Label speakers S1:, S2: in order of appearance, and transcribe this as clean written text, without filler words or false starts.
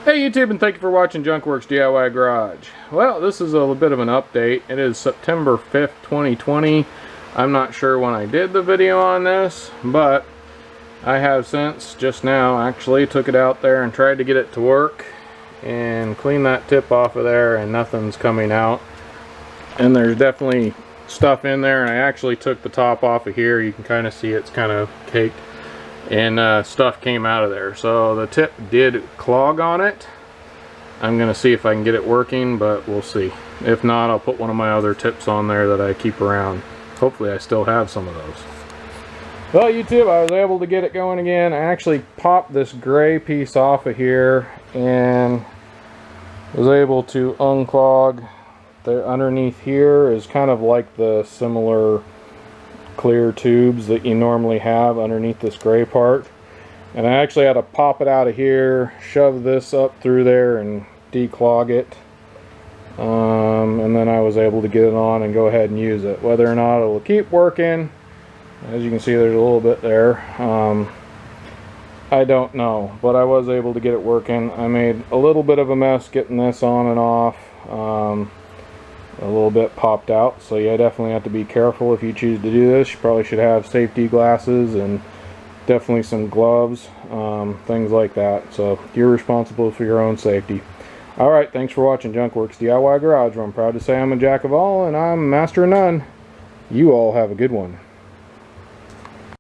S1: Hey YouTube, and thank you for watching Junkworks DIY Garage. Well, this is a little bit of an update. It is September 5th, 2020. I'm not sure when I did the video on this, but I have since, just now actually, took it out there and tried to get it to work and clean that tip off of there, and nothing's coming out. And there's definitely stuff in there, and I actually took the top off of here. You can kind of see it's kind of caked. And stuff came out of there, so the tip did clog on it. I'm gonna see if I can get it working, but we'll see. If not, I'll put one of my other tips on there that I keep around. Hopefully I still have some of those. Well, YouTube, I was able to get it going again. I actually popped this gray piece off of here and was able to unclog. The underneath here is kind of like the similar clear tubes that you normally have underneath this gray part, and I actually had to pop it out of here, shove this up through there and declog it, and then I was able to get it on and go ahead and use it. Whether or not it will keep working, as you can see there's a little bit there, I don't know, but I was able to get it working. I made a little bit of a mess getting this on and off. A little bit popped out, so you definitely have to be careful if you choose to do this. You probably should have safety glasses and definitely some gloves, things like that. So you're responsible for your own safety. Alright, thanks for watching Junkworks DIY Garage, where I'm proud to say I'm a jack of all and I'm master of none. You all have a good one.